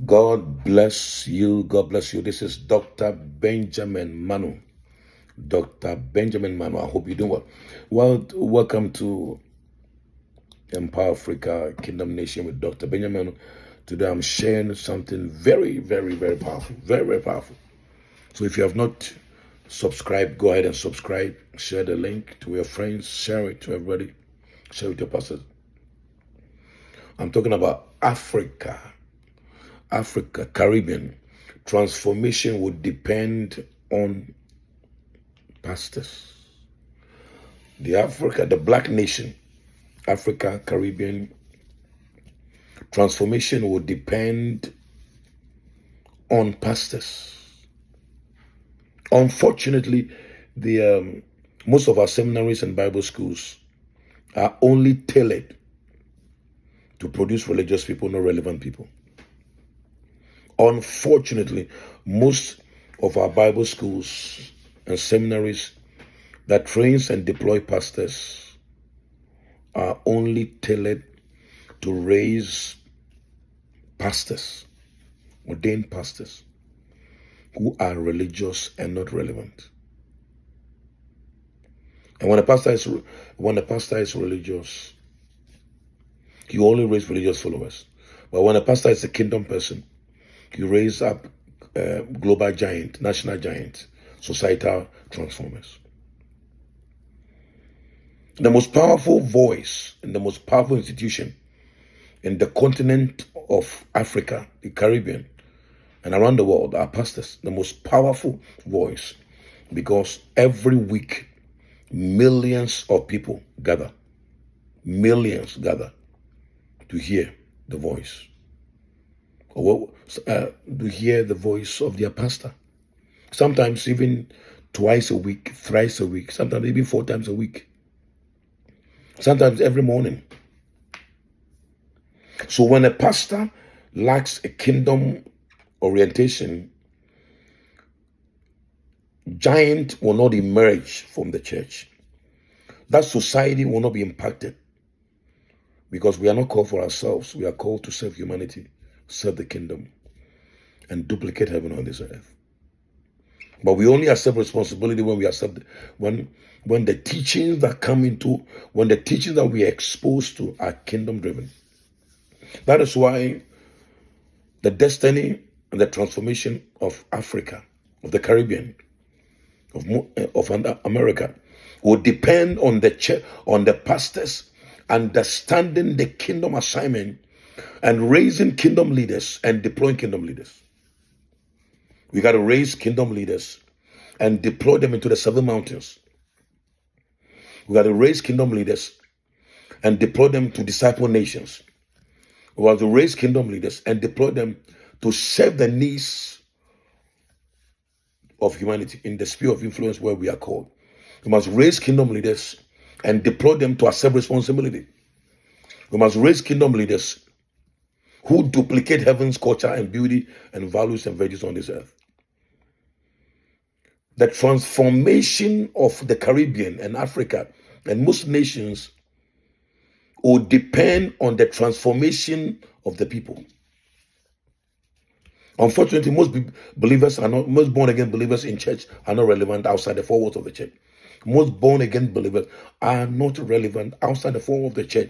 God bless you. God bless you. This is Dr. Benjamin Manu. Dr. Benjamin Manu. I hope you're doing well. Well, welcome to Empower Africa Kingdom Nation with Dr. Benjamin Manu. Today I'm sharing something very, very, very powerful. Very, very powerful. So if you have not subscribed, go ahead and subscribe. Share the link to your friends. Share it to everybody. Share it to your pastors. I'm talking about Africa, Caribbean. Transformation would depend on pastors. The black nation, Africa, Caribbean, transformation would depend on pastors. Unfortunately, the most of our seminaries and Bible schools are only tailored to produce religious people, not relevant people. Unfortunately, most of our Bible schools and seminaries that trains and deploy pastors are only tailored to raise pastors, ordained pastors, who are religious and not relevant. And when a pastor is religious, he only raises religious followers. But when a pastor is a kingdom person, he raises up global giant, national giant, societal transformers. The most powerful voice and the most powerful institution in the continent of Africa, the Caribbean, and around the world are pastors. The most powerful voice, because every week millions of people gather. Millions gather to hear the voice. To hear the voice of their pastor. Sometimes even twice a week, thrice a week, sometimes even 4 times a week. Sometimes every morning. So when a pastor lacks a kingdom orientation, giant will not emerge from the church. That society will not be impacted, because we are not called for ourselves. We are called to serve humanity, serve the kingdom, and duplicate heaven on this earth. But we only accept responsibility when we accept, when the teachings that come into, when the teachings that we are exposed to are kingdom driven. That is why the destiny and the transformation of Africa, of the Caribbean, of America, will depend on the church, on the pastors understanding the kingdom assignment and raising kingdom leaders and deploying kingdom leaders. We got to raise kingdom leaders and deploy them into the 7 mountains. We got to raise kingdom leaders and deploy them to disciple nations. We have to raise kingdom leaders and deploy them to serve the needs of humanity in the sphere of influence where we are called. We must raise kingdom leaders and deploy them to accept responsibility. We must raise kingdom leaders who duplicate heaven's culture and beauty and values and virtues on this earth. The transformation of the Caribbean and Africa and most nations will depend on the transformation of the people. Unfortunately, most born again believers in church are not relevant outside the 4 walls of the church. Most born again believers are not relevant outside the 4 walls of the church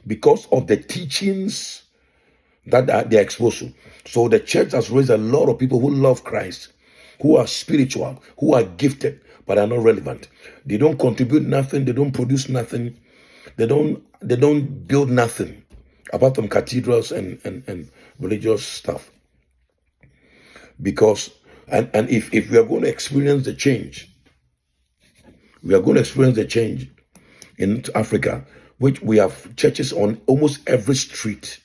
because of the teachings that they are exposed to. So the church has raised a lot of people who love Christ, who are spiritual, who are gifted, but are not relevant. They don't contribute nothing. They don't produce nothing. They don't build nothing apart from cathedrals and religious stuff. Because and if we are going to experience the change, in Africa, which we have churches on almost every street.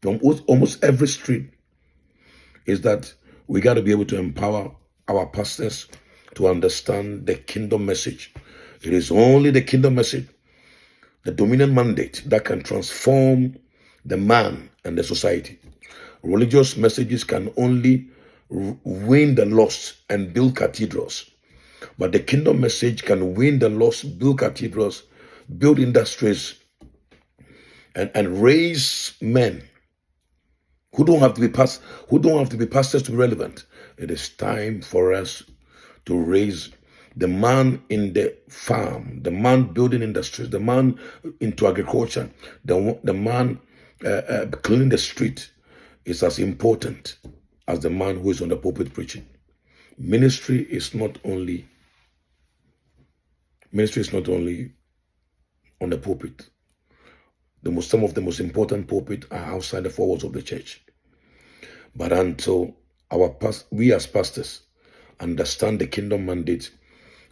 Almost every street, is that we got to be able to empower our pastors to understand the kingdom message. It is only the kingdom message, the dominant mandate, that can transform the man and the society. Religious messages can only win the lost and build cathedrals, but the kingdom message can win the lost, build cathedrals, build industries, and raise men who don't have to be pastors to be relevant. It is time for us to raise the man in the farm, the man building industries, the man into agriculture, the man cleaning the street is as important as the man who is on the pulpit preaching. Ministry is not only on the pulpit. Some of the most important pulpit are outside the four walls of the church. But until we as pastors understand the kingdom mandate,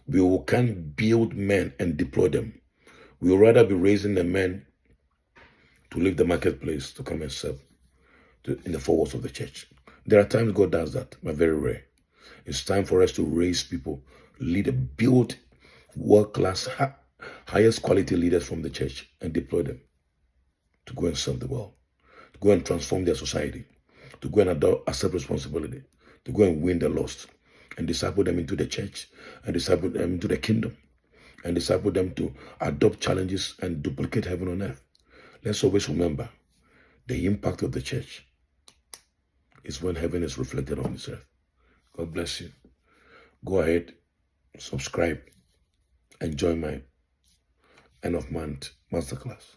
we can build men and deploy them. We would rather be raising the men to leave the marketplace to come and serve in the four walls of the church. There are times God does that, but very rare. It's time for us to raise people, build world-class, highest quality leaders from the church and deploy them to go and serve the world, to go and transform their society, to go and accept responsibility, to go and win the lost, and disciple them into the church, and disciple them into the kingdom, and disciple them to adopt challenges and duplicate heaven on earth. Let's always remember the impact of the church is when heaven is reflected on this earth. God bless you. Go ahead, subscribe, and join my end of month masterclass.